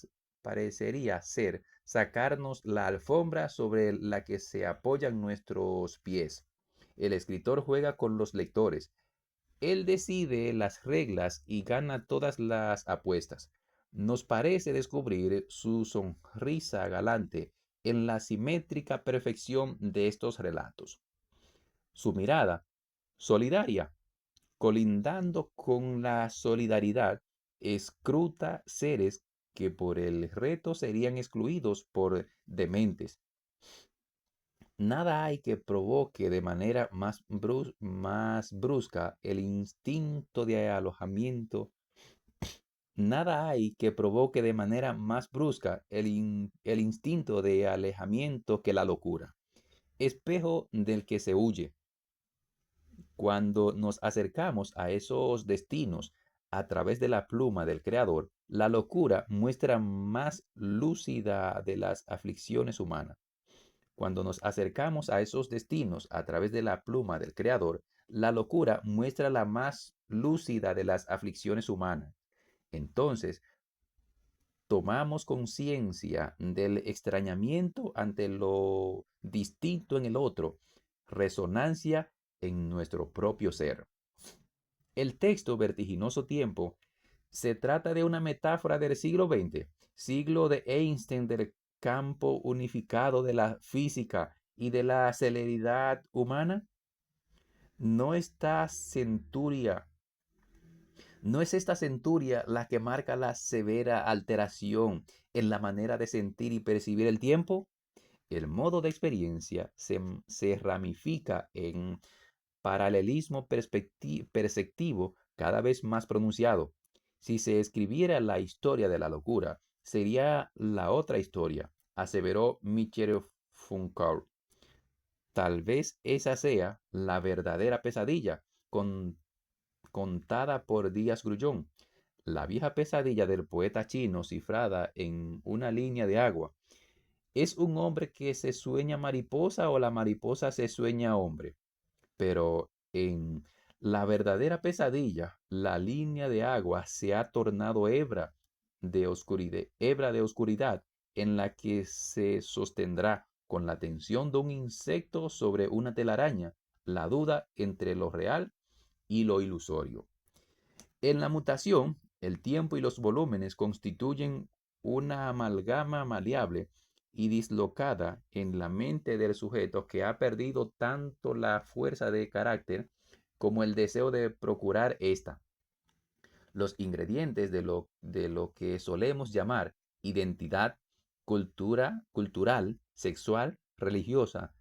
sacarnos la alfombra sobre la que se apoyan nuestros pies. El escritor juega con los lectores. Él decide las reglas y gana todas las apuestas. Nos parece descubrir su sonrisa galante en la simétrica perfección de estos relatos. Su mirada, solidaria, colindando con la solidaridad, escruta seres que por el reto serían excluidos por dementes. Nada hay que provoque de manera más brusca el instinto de alojamiento Nada hay que provoque de manera más brusca el instinto de alejamiento que la locura, espejo del que se huye. Cuando nos acercamos a esos destinos a través de la pluma del Creador, la locura muestra más lúcida de las aflicciones humanas. Cuando nos acercamos a esos destinos a través de la pluma del Creador, la locura muestra la más lúcida de las aflicciones humanas. Entonces, tomamos conciencia del extrañamiento ante lo distinto en el otro, resonancia en nuestro propio ser. El texto Vertiginoso Tiempo se trata de una metáfora del siglo XX, siglo de Einstein, del campo unificado de la física y de la celeridad humana. No esta centuria, no es esta centuria la que marca la severa alteración en la manera de sentir y percibir el tiempo. El modo de experiencia se ramifica en paralelismo perceptivo cada vez más pronunciado. Si se escribiera la historia de la locura, sería la otra historia, aseveró Michel Foucault. Tal vez esa sea la verdadera pesadilla contada por Díaz Grullón, la vieja pesadilla del poeta chino cifrada en una línea de agua. ¿Es un hombre que se sueña mariposa o la mariposa se sueña hombre? Pero en la verdadera pesadilla, la línea de agua se ha tornado hebra de oscuridad en la que se sostendrá con la tensión de un insecto sobre una telaraña, la duda entre lo real y lo ilusorio. En la mutación, el tiempo y los volúmenes constituyen una amalgama maleable y dislocada en la mente del sujeto que ha perdido tanto la fuerza de carácter como el deseo de procurar esta. Los ingredientes de lo que solemos llamar identidad, cultural, sexual, religiosa,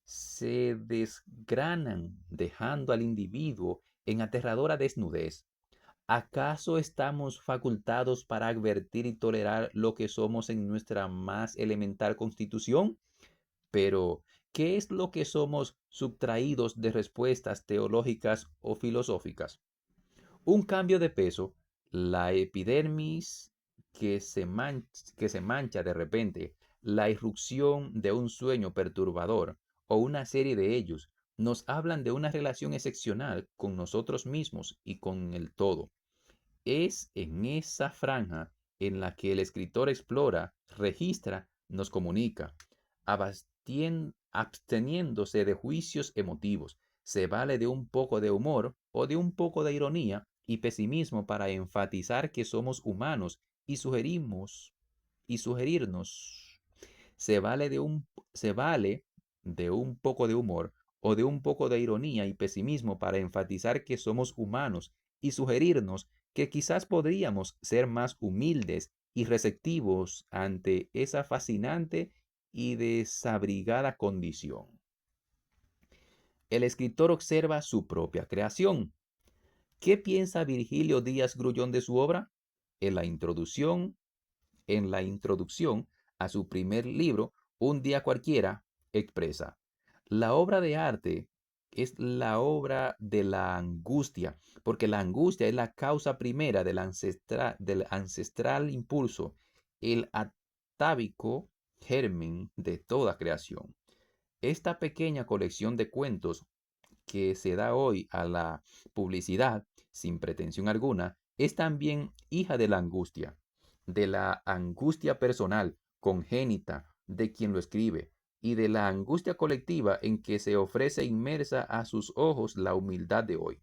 se desgranan dejando al individuo en aterradora desnudez. ¿Acaso estamos facultados para advertir y tolerar lo que somos en nuestra más elemental constitución? Pero, ¿qué es lo que somos subtraídos de respuestas teológicas o filosóficas? Un cambio de peso, la epidermis que se mancha de repente, la irrupción de un sueño perturbador o una serie de ellos, nos hablan de una relación excepcional con nosotros mismos y con el todo. Es en esa franja en la que el escritor explora, registra, nos comunica, absteniéndose de juicios emotivos. Se vale de un poco de humor o de un poco de ironía y pesimismo para enfatizar que somos humanos y sugerirnos. Se vale se vale de un poco de humor o de un poco de ironía y pesimismo para enfatizar que somos humanos y sugerirnos que quizás podríamos ser más humildes y receptivos ante esa fascinante y desabrigada condición. El escritor observa su propia creación. ¿Qué piensa Virgilio Díaz Grullón de su obra? En la introducción, en la introducción a su primer libro, Un día cualquiera, expresa: la obra de arte es la obra de la angustia, porque la angustia es la causa primera del ancestral impulso, el atávico germen de toda creación. Esta pequeña colección de cuentos que se da hoy a la publicidad sin pretensión alguna, es también hija de la angustia personal, congénita, de quien lo escribe, y de la angustia colectiva en que se ofrece inmersa a sus ojos la humildad de hoy.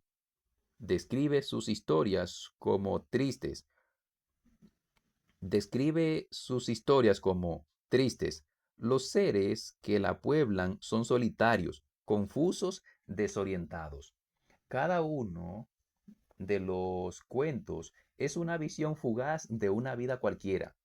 Describe sus historias como tristes, describe sus historias como tristes. Los seres que la pueblan son solitarios, confusos, desorientados. Cada uno de los cuentos es una visión fugaz de una vida cualquiera.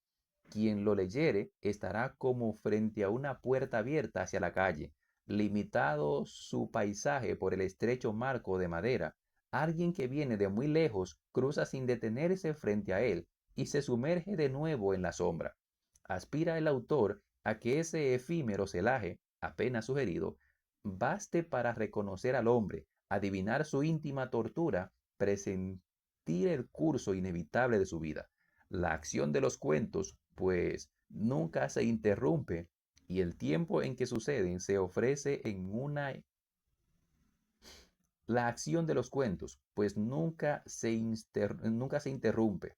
Quien lo leyere estará como frente a una puerta abierta hacia la calle, limitado su paisaje por el estrecho marco de madera. Alguien que viene de muy lejos cruza sin detenerse frente a él y se sumerge de nuevo en la sombra. Aspira el autor a que ese efímero celaje, apenas sugerido, baste para reconocer al hombre, adivinar su íntima tortura, presentir el curso inevitable de su vida. La acción de los cuentos, pues, nunca se interrumpe y el tiempo en que suceden se ofrece en una... La acción de los cuentos, pues nunca se interrumpe.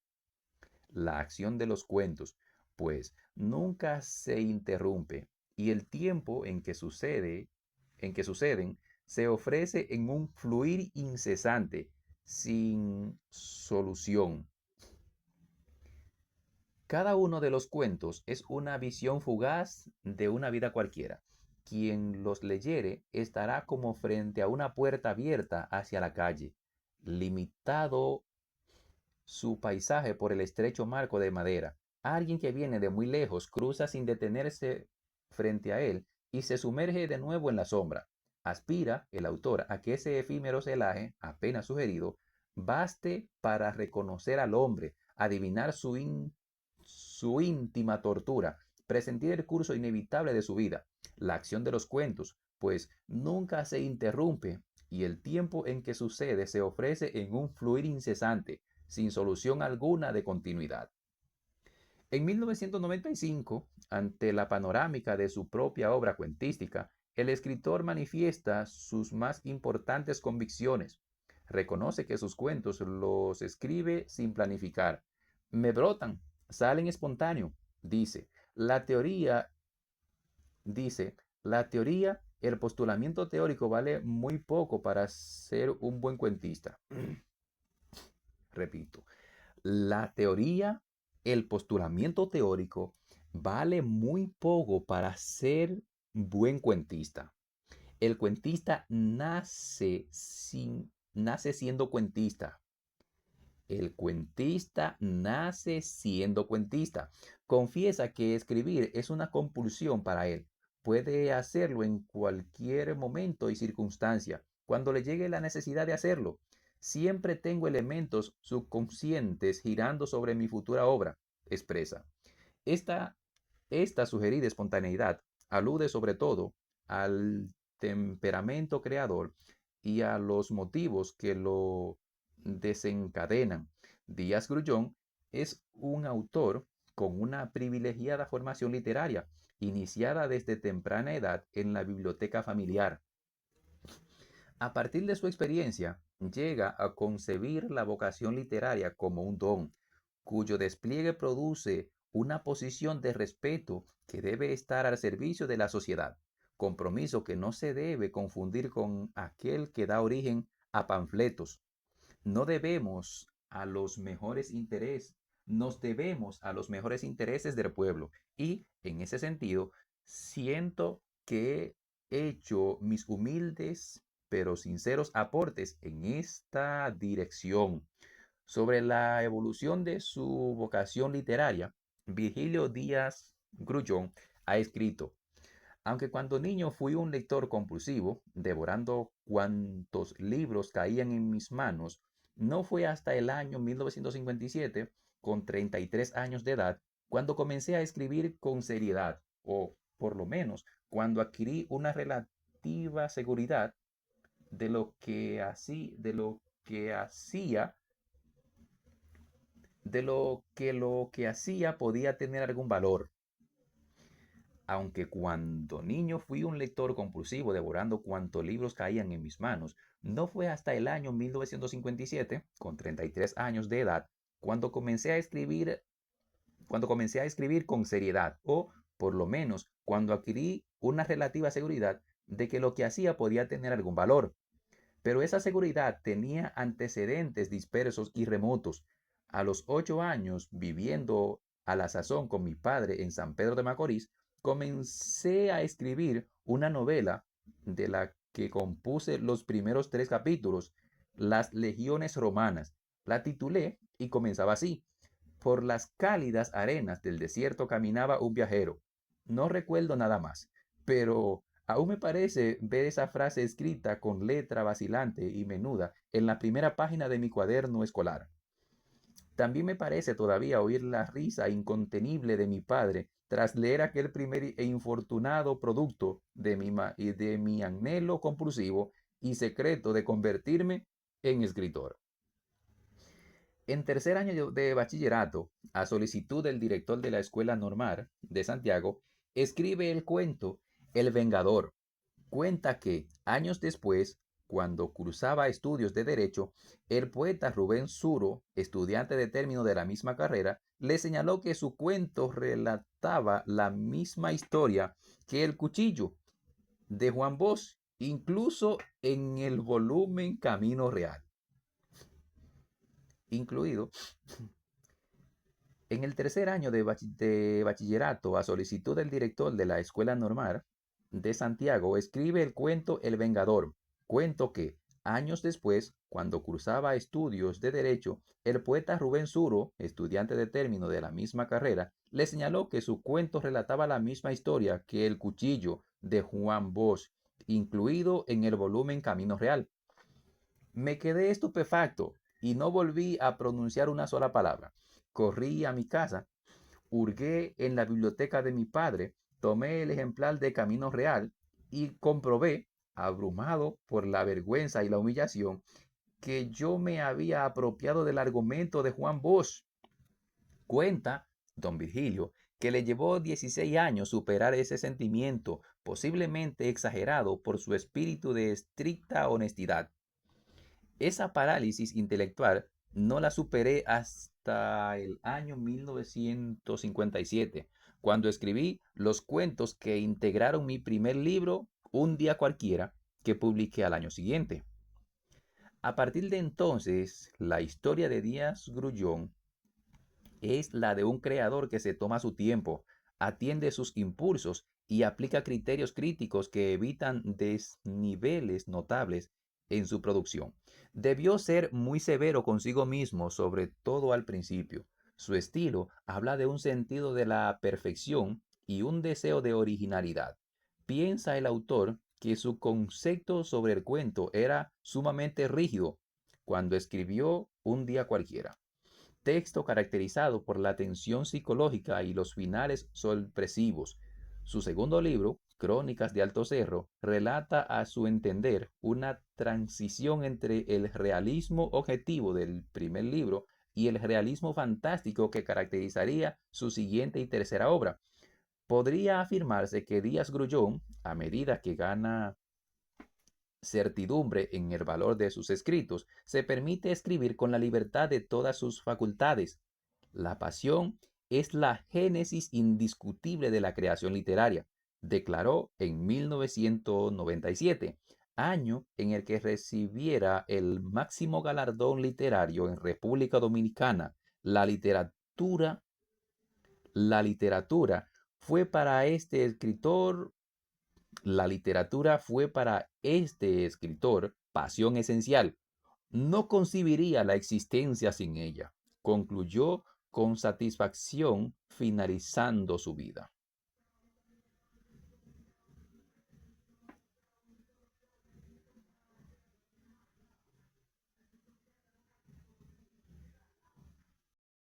La acción de los cuentos, pues nunca se interrumpe y el tiempo en que suceden, se ofrece en un fluir incesante, sin solución. Cada uno de los cuentos es una visión fugaz de una vida cualquiera. Quien los leyere estará como frente a una puerta abierta hacia la calle, limitado su paisaje por el estrecho marco de madera. Alguien que viene de muy lejos cruza sin detenerse frente a él y se sumerge de nuevo en la sombra. Aspira el autor a que ese efímero celaje, apenas sugerido, baste para reconocer al hombre, adivinar su íntima tortura, presentir el curso inevitable de su vida, la acción de los cuentos, pues nunca se interrumpe y el tiempo en que sucede se ofrece en un fluir incesante, sin solución alguna de continuidad. En 1995, ante la panorámica de su propia obra cuentística, el escritor manifiesta sus más importantes convicciones. Reconoce que sus cuentos los escribe sin planificar. Me brotan, salen espontáneo, dice. La teoría, dice, el postulamiento teórico vale muy poco para ser un buen cuentista. Repito, la teoría, el postulamiento teórico vale muy poco para ser buen cuentista. El cuentista nace siendo cuentista. El cuentista nace siendo cuentista. Confiesa que escribir es una compulsión para él. Puede hacerlo en cualquier momento y circunstancia, cuando le llegue la necesidad de hacerlo. Siempre tengo elementos subconscientes girando sobre mi futura obra, expresa. Esta, esta sugerida espontaneidad alude sobre todo al temperamento creador y a los motivos que lo desencadenan. Díaz Grullón es un autor con una privilegiada formación literaria, iniciada desde temprana edad en la biblioteca familiar. A partir de su experiencia, llega a concebir la vocación literaria como un don, cuyo despliegue produce una posición de respeto que debe estar al servicio de la sociedad, compromiso que no se debe confundir con aquel que da origen a panfletos. No debemos a los mejores intereses, nos debemos a los mejores intereses del pueblo. Y en ese sentido, siento que he hecho mis humildes pero sinceros aportes en esta dirección. Sobre la evolución de su vocación literaria, Virgilio Díaz Grullón ha escrito: aunque cuando niño fui un lector compulsivo, devorando cuantos libros caían en mis manos, no fue hasta el año 1957, con 33 años de edad, cuando comencé a escribir con seriedad, o por lo menos cuando adquirí una relativa seguridad de lo que hacía podía tener algún valor. Aunque cuando niño fui un lector compulsivo devorando cuantos libros caían en mis manos, no fue hasta el año 1957, con 33 años de edad, cuando comencé a escribir con seriedad, o por lo menos cuando adquirí una relativa seguridad de que lo que hacía podía tener algún valor. Pero esa seguridad tenía antecedentes dispersos y remotos. A los 8 años, viviendo a la sazón con mi padre en San Pedro de Macorís, comencé a escribir una novela de la que compuse los primeros 3 capítulos, Las Legiones Romanas. La titulé y comenzaba así: por las cálidas arenas del desierto caminaba un viajero. No recuerdo nada más, pero aún me parece ver esa frase escrita con letra vacilante y menuda en la primera página de mi cuaderno escolar. También me parece todavía oír la risa incontenible de mi padre tras leer aquel primer e infortunado producto y de mi anhelo compulsivo y secreto de convertirme en escritor. En tercer año de bachillerato, a solicitud del director de la Escuela Normal de Santiago, escribe el cuento El Vengador. Cuenta que, años después, cuando cursaba estudios de Derecho, el poeta Rubén Suro, estudiante de término de la misma carrera, le señaló que su cuento relataba la misma historia que El Cuchillo de Juan Bosch, incluso en el volumen Camino Real, incluido en el tercer año de bachillerato, a solicitud del director de la Escuela Normal de Santiago, escribe el cuento El Vengador, cuento que, años después, cuando cursaba estudios de Derecho, el poeta Rubén Suro, estudiante de término de la misma carrera, le señaló que su cuento relataba la misma historia que El Cuchillo de Juan Bosch, incluido en el volumen Camino Real. Me quedé estupefacto y no volví a pronunciar una sola palabra. Corrí a mi casa, hurgué en la biblioteca de mi padre, tomé el ejemplar de Camino Real y comprobé, abrumado por la vergüenza y la humillación, que yo me había apropiado del argumento de Juan Bosch. Cuenta don Virgilio que le llevó 16 años superar ese sentimiento, posiblemente exagerado por su espíritu de estricta honestidad. Esa parálisis intelectual no la superé hasta el año 1957, cuando escribí los cuentos que integraron mi primer libro, Un día cualquiera, que publiqué al año siguiente. A partir de entonces, la historia de Díaz Grullón es la de un creador que se toma su tiempo, atiende sus impulsos y aplica criterios críticos que evitan desniveles notables en su producción. Debió ser muy severo consigo mismo, sobre todo al principio. Su estilo habla de un sentido de la perfección y un deseo de originalidad. Piensa el autor que su concepto sobre el cuento era sumamente rígido cuando escribió Un día cualquiera, texto caracterizado por la tensión psicológica y los finales sorpresivos. Su segundo libro, Crónicas de Alto Cerro, relata a su entender una transición entre el realismo objetivo del primer libro y el realismo fantástico que caracterizaría su siguiente y tercera obra. Podría afirmarse que Díaz Grullón, a medida que gana certidumbre en el valor de sus escritos, se permite escribir con la libertad de todas sus facultades. La pasión es la génesis indiscutible de la creación literaria, declaró en 1997, año en el que recibiera el máximo galardón literario en República Dominicana. La literatura, la literatura fue para este escritor la literatura fue para este escritor pasión esencial. No concibiría la existencia sin ella. Concluyó con satisfacción finalizando su vida.